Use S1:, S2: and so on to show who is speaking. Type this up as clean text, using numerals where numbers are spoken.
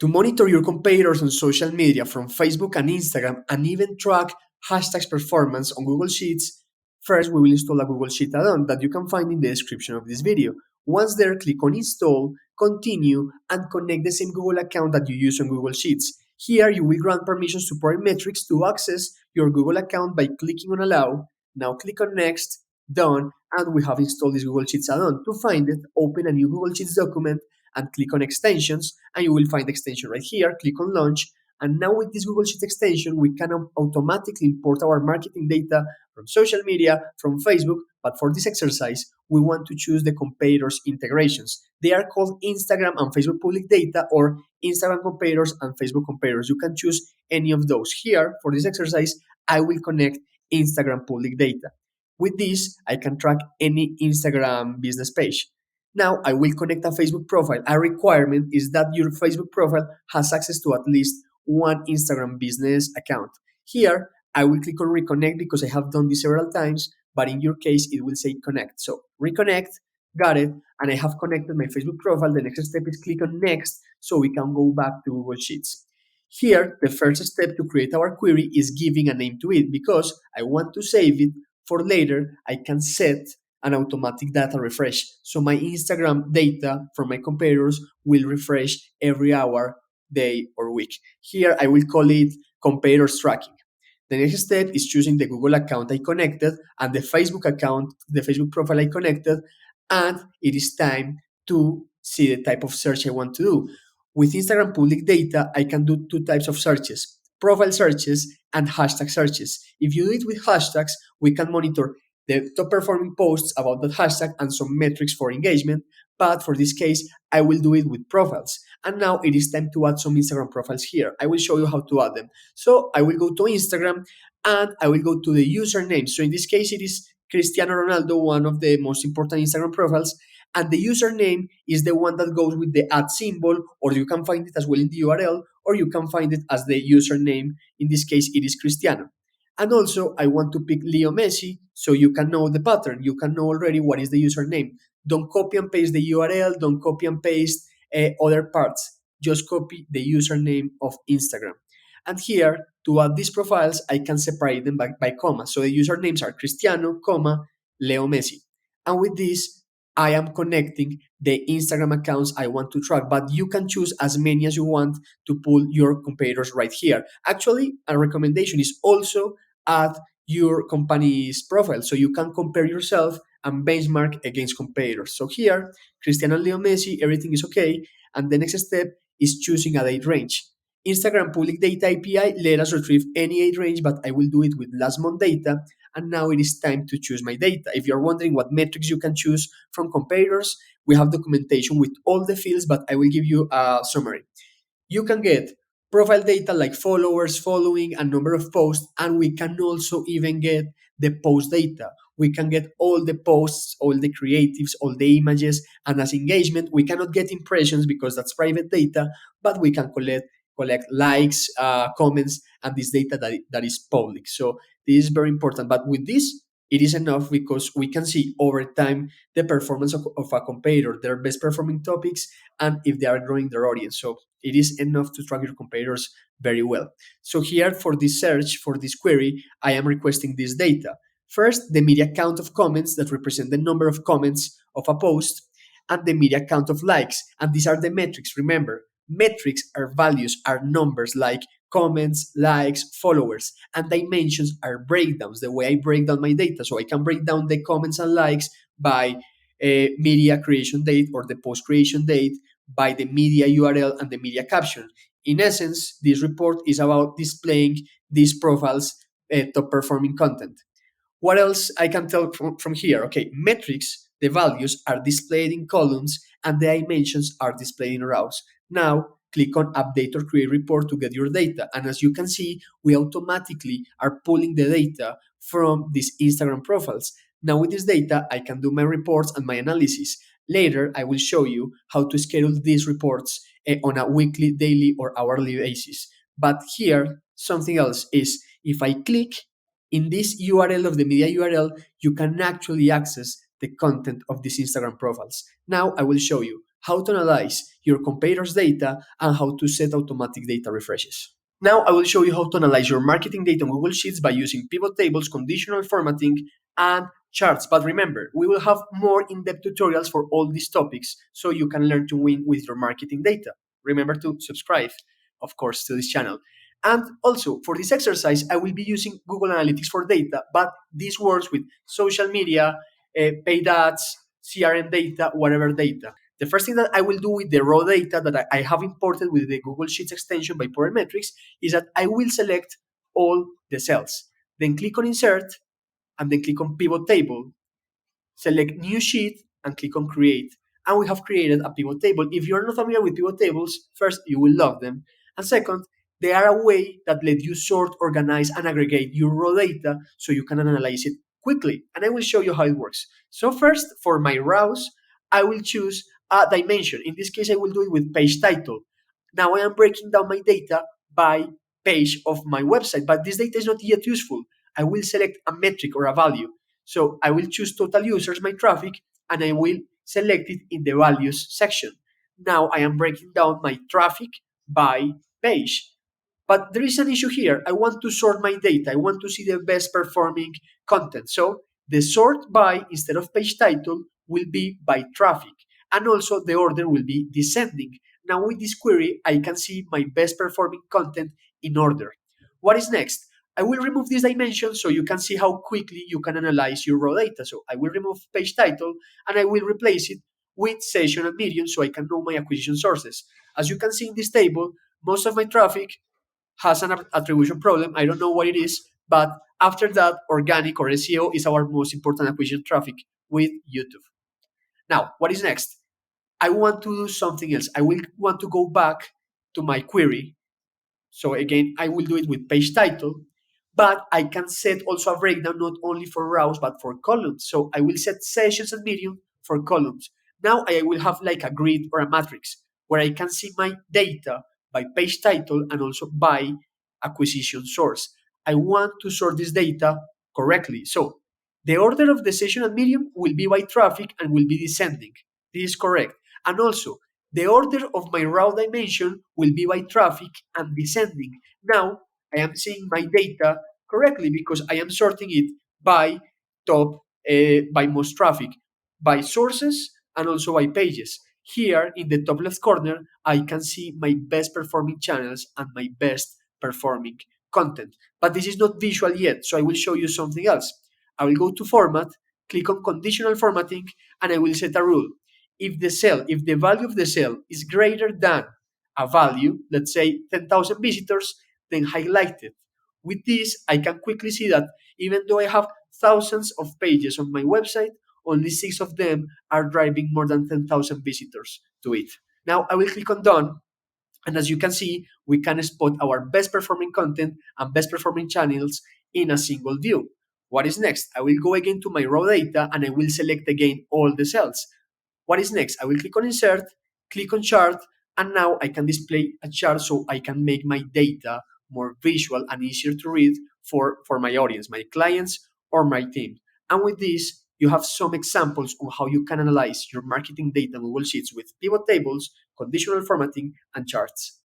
S1: To monitor your competitors on social media from Facebook and Instagram and even track hashtags performance on Google Sheets, first we will install a Google Sheet add-on that you can find in the description of this video. Once there, click on Install, Continue, and connect the same Google account that you use on Google Sheets. Here, you will grant permissions to Parametrics to access your Google account by clicking on Allow. Now click on Next, Done, and we have installed this Google Sheets add-on. To find it, open a new Google Sheets document and click on Extensions, and you will find the extension right here. Click on Launch, and now with this Google Sheets extension, we can automatically import our marketing data from social media, from Facebook, but for this exercise, we want to choose the competitors integrations. They are called Instagram and Facebook public data, or Instagram competitors and Facebook competitors. You can choose any of those. Here, for this exercise, I will connect Instagram public data. With this, I can track any Instagram business page. Now, I will connect a Facebook profile. A requirement is that your Facebook profile has access to at least one Instagram business account. Here, I will click on reconnect because I have done this several times, but in your case, it will say connect. So reconnect, got it, and I have connected my Facebook profile. The next step is click on next so we can go back to Google Sheets. Here, the first step to create our query is giving a name to it because I want to save it for later. I can set an automatic data refresh. So my Instagram data from my competitors will refresh every hour, day, or week. Here, I will call it competitors tracking. The next step is choosing the Google account I connected and the Facebook account, the Facebook profile I connected, and it is time to see the type of search I want to do. With Instagram public data, I can do two types of searches, profile searches and hashtag searches. If you do it with hashtags, we can monitor the top performing posts about that hashtag and some metrics for engagement. But for this case, I will do it with profiles. And now it is time to add some Instagram profiles here. I will show you how to add them. So I will go to Instagram and I will go to the username. So in this case, it is Cristiano Ronaldo, one of the most important Instagram profiles. And the username is the one that goes with the @ symbol, or you can find it as well in the URL, or you can find it as the username. In this case, it is Cristiano. And also, I want to pick Leo Messi so you can know the pattern. You can know already what is the username. Don't copy and paste the URL. Don't copy and paste other parts. Just copy the username of Instagram. And here, to add these profiles, I can separate them by comma. So the usernames are Cristiano, comma, Leo Messi. And with this, I am connecting the Instagram accounts I want to track, but you can choose as many as you want to pull your competitors right here. Actually, a recommendation is also add your company's profile so you can compare yourself and benchmark against competitors. So here, Cristiano and Leo Messi, everything is okay. And the next step is choosing a date range. Instagram public data API let us retrieve any age range, but I will do it with last month data. And now it is time to choose my data. If you're wondering what metrics you can choose from competitors, we have documentation with all the fields, but I will give you a summary. You can get profile data like followers, following, and number of posts, and we can also even get the post data. We can get all the posts, all the creatives, all the images, and as engagement, we cannot get impressions because that's private data, but we can collect likes, comments, and this data that is public. So this is very important. But with this, it is enough because we can see over time the performance of a competitor, their best performing topics, and if they are growing their audience. So it is enough to track your competitors very well. So here for this search, for this query, I am requesting this data. First, the media count of comments that represent the number of comments of a post, and the media count of likes. And these are the metrics. Remember, metrics are values, are numbers like comments, likes, followers, and dimensions are breakdowns, the way I break down my data. So I can break down the comments and likes by media creation date or the post creation date, by the media URL and the media caption. In essence, this report is about displaying these profiles' top performing content. What else I can tell from here? Okay, metrics, the values are displayed in columns and the dimensions are displayed in rows. Now, click on Update or Create Report to get your data. And as you can see, we automatically are pulling the data from these Instagram profiles. Now with this data, I can do my reports and my analysis. Later, I will show you how to schedule these reports on a weekly, daily, or hourly basis. But here, something else is if I click in this URL of the media URL, you can actually access the content of these Instagram profiles. Now I will show you. how to analyze your competitors' data, and how to set automatic data refreshes. Now I will show you how to analyze your marketing data on Google Sheets by using pivot tables, conditional formatting, and charts. But remember, we will have more in-depth tutorials for all these topics so you can learn to win with your marketing data. Remember to subscribe, of course, to this channel. And also, for this exercise, I will be using Google Analytics for data, but this works with social media, paid ads, CRM data, whatever data. The first thing that I will do with the raw data that I have imported with the Google Sheets extension by Power Metrics is that I will select all the cells. Then click on Insert, and then click on Pivot Table, select New Sheet, and click on Create. And we have created a pivot table. If you're not familiar with pivot tables, first, you will love them. And second, they are a way that let you sort, organize, and aggregate your raw data so you can analyze it quickly. And I will show you how it works. So first, for my rows, I will choose a dimension. In this case, I will do it with page title. Now I am breaking down my data by page of my website, but this data is not yet useful. I will select a metric or a value. So I will choose total users, my traffic, and I will select it in the values section. Now I am breaking down my traffic by page. But there is an issue here. I want to sort my data. I want to see the best performing content. So the sort by, instead of page title, will be by traffic. And also the order will be descending. Now with this query, I can see my best performing content in order. What is next? I will remove this dimension so you can see how quickly you can analyze your raw data. So I will remove page title and I will replace it with session and medium so I can know my acquisition sources. As you can see in this table, most of my traffic has an attribution problem. I don't know what it is, but after that, organic or SEO is our most important acquisition traffic with YouTube. Now, what is next? I want to do something else. I will want to go back to my query. So again, I will do it with page title, but I can set also a breakdown not only for rows, but for columns. So I will set sessions and medium for columns. Now I will have like a grid or a matrix where I can see my data by page title and also by acquisition source. I want to sort this data correctly. So the order of the session and medium will be by traffic and will be descending. This is correct. And also, the order of my raw dimension will be by traffic and descending. Now, I am seeing my data correctly because I am sorting it by top, by most traffic, by sources, and also by pages. Here in the top left corner, I can see my best performing channels and my best performing content. But this is not visual yet, so I will show you something else. I will go to Format, click on Conditional Formatting, and I will set a rule. If the value of the cell is greater than a value, let's say 10,000 visitors, then highlight it. With this, I can quickly see that even though I have thousands of pages on my website, only 6 of them are driving more than 10,000 visitors to it. Now I will click on Done, and as you can see, we can spot our best performing content and best performing channels in a single view. What is next? I will go again to my raw data and I will select again all the cells. What is next? I will click on Insert, click on Chart, and now I can display a chart so I can make my data more visual and easier to read for my audience, my clients, or my team. And with this, you have some examples on how you can analyze your marketing data in Google Sheets with pivot tables, conditional formatting, and charts.